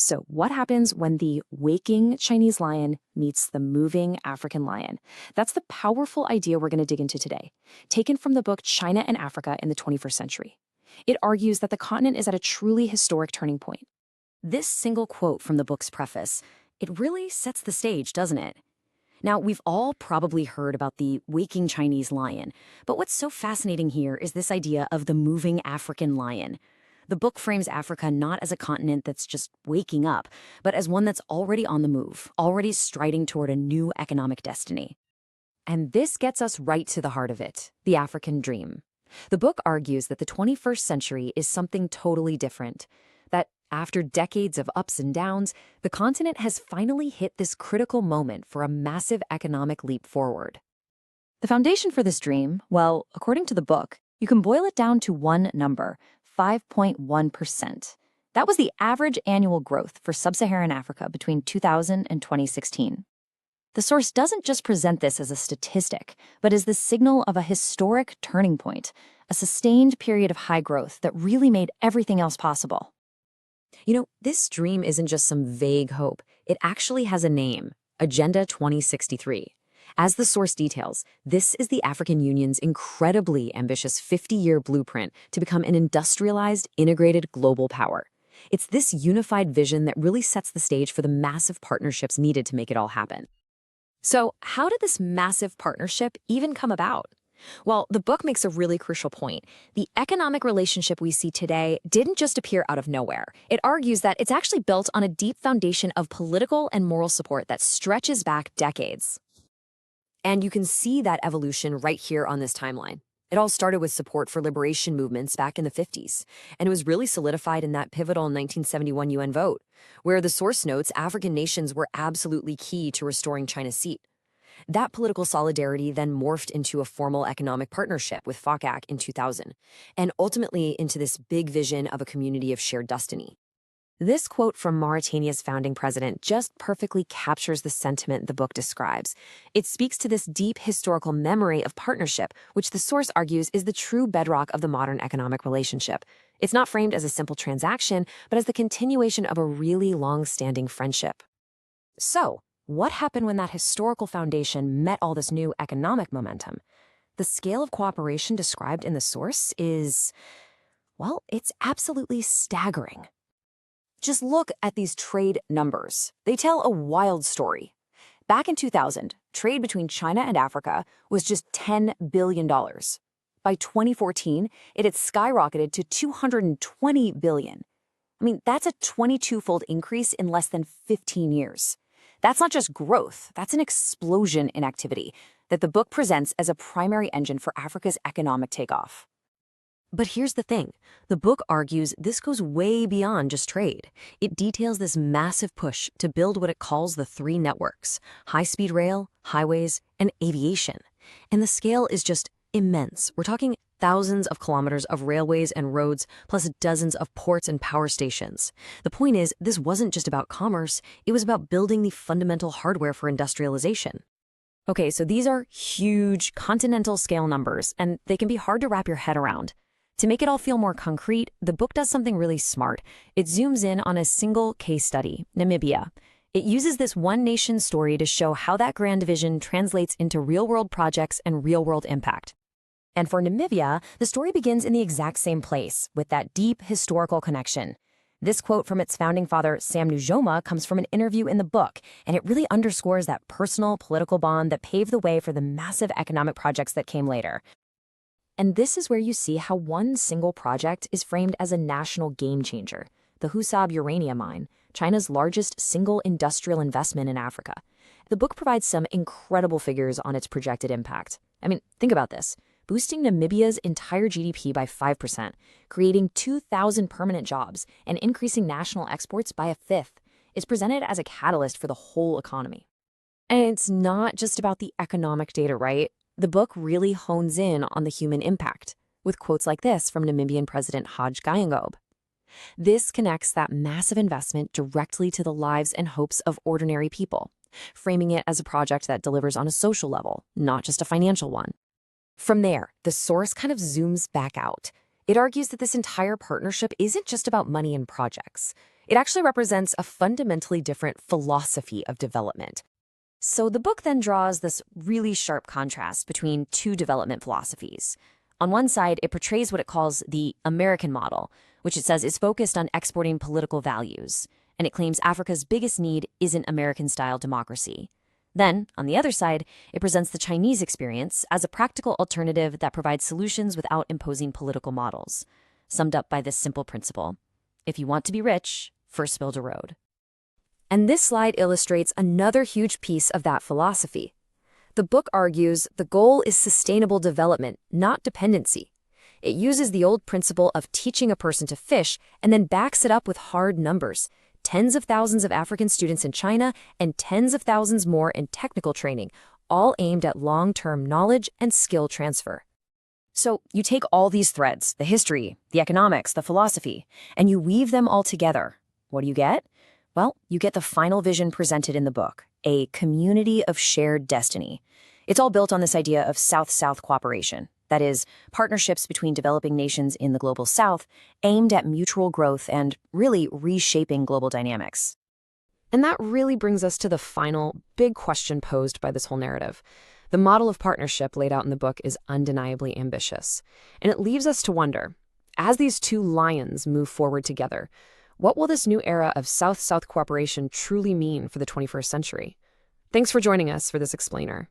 So, what happens when the waking Chinese lion meets the moving African lion? That's the powerful idea we're going to dig into today, taken from the book China and Africa in the 21st Century. It argues that the continent is at a truly historic turning point. This single quote from the book's preface, it really sets the stage, doesn't it? Now, we've all probably heard about the waking Chinese lion, but what's so fascinating here is this idea of the moving African lion. The book frames Africa not as a continent that's just waking up, but as one that's already on the move, already striding toward a new economic destiny. And this gets us right to the heart of it, the African dream. The book argues that the 21st century is something totally different, that after decades of ups and downs, the continent has finally hit this critical moment for a massive economic leap forward. The foundation for this dream, well, according to the book, you can boil it down to one number, 5.1%. That was the average annual growth for sub-Saharan Africa between 2000 and 2016. The source doesn't just present this as a statistic, but as the signal of a historic turning point, a sustained period of high growth that really made everything else possible. This dream isn't just some vague hope. It actually has a name, Agenda 2063. As the source details, this is the African Union's incredibly ambitious 50-year blueprint to become an industrialized, integrated global power. It's this unified vision that really sets the stage for the massive partnerships needed to make it all happen. So, how did this massive partnership even come about? Well, the book makes a really crucial point. The economic relationship we see today didn't just appear out of nowhere. It argues that it's actually built on a deep foundation of political and moral support that stretches back decades. And you can see that evolution right here on this timeline. It all started with support for liberation movements back in the 50s, and it was really solidified in that pivotal 1971 UN vote, where the source notes African nations were absolutely key to restoring China's seat. That political solidarity then morphed into a formal economic partnership with FOCAC in 2000, and ultimately into this big vision of a community of shared destiny. This quote from Mauritania's founding president just perfectly captures the sentiment the book describes. It speaks to this deep historical memory of partnership, which the source argues is the true bedrock of the modern economic relationship. It's not framed as a simple transaction, but as the continuation of a really long-standing friendship. So, what happened when that historical foundation met all this new economic momentum? The scale of cooperation described in the source is, well, it's absolutely staggering. Just look at these trade numbers. They tell a wild story. Back in 2000, trade between China and Africa was just $10 billion. By 2014, it had skyrocketed to $220 billion. That's a 22-fold increase in less than 15 years. That's not just growth, that's an explosion in activity that the book presents as a primary engine for Africa's economic takeoff. But here's the thing. The book argues this goes way beyond just trade. It details this massive push to build what it calls the three networks: high-speed rail, highways, and aviation. And the scale is just immense. We're talking thousands of kilometers of railways and roads, plus dozens of ports and power stations. The point is, this wasn't just about commerce, it was about building the fundamental hardware for industrialization. Okay, so these are huge continental scale numbers, and they can be hard to wrap your head around. To make it all feel more concrete, the book does something really smart. It zooms in on a single case study, Namibia. It uses this one nation story to show how that grand vision translates into real-world projects and real-world impact. And for Namibia, the story begins in the exact same place, with that deep historical connection. This quote from its founding father, Sam Nujoma, comes from an interview in the book, and it really underscores that personal, political bond that paved the way for the massive economic projects that came later. And this is where you see how one single project is framed as a national game changer, the Husab uranium mine, China's largest single industrial investment in Africa. The book provides some incredible figures on its projected impact. Think about this. Boosting Namibia's entire GDP by 5%, creating 2,000 permanent jobs, and increasing national exports by a fifth, is presented as a catalyst for the whole economy. And it's not just about the economic data, right? The book really hones in on the human impact, with quotes like this from Namibian President Hage Geingob. This connects that massive investment directly to the lives and hopes of ordinary people, framing it as a project that delivers on a social level, not just a financial one. From there, the source kind of zooms back out. It argues that this entire partnership isn't just about money and projects. It actually represents a fundamentally different philosophy of development. So the book then draws this really sharp contrast between two development philosophies. On one side, it portrays what it calls the American model, which it says is focused on exporting political values, and it claims Africa's biggest need isn't American-style democracy. Then, on the other side, it presents the Chinese experience as a practical alternative that provides solutions without imposing political models, summed up by this simple principle: if you want to be rich, first build a road. And this slide illustrates another huge piece of that philosophy. The book argues the goal is sustainable development, not dependency. It uses the old principle of teaching a person to fish and then backs it up with hard numbers: tens of thousands of African students in China and tens of thousands more in technical training, all aimed at long-term knowledge and skill transfer. So you take all these threads, the history, the economics, the philosophy, and you weave them all together. What do you get? Well, you get the final vision presented in the book, a community of shared destiny. It's all built on this idea of South-South cooperation. That is, partnerships between developing nations in the global South aimed at mutual growth and really reshaping global dynamics. And that really brings us to the final big question posed by this whole narrative. The model of partnership laid out in the book is undeniably ambitious, and it leaves us to wonder, as these two lions move forward together, what will this new era of South-South cooperation truly mean for the 21st century? Thanks for joining us for this explainer.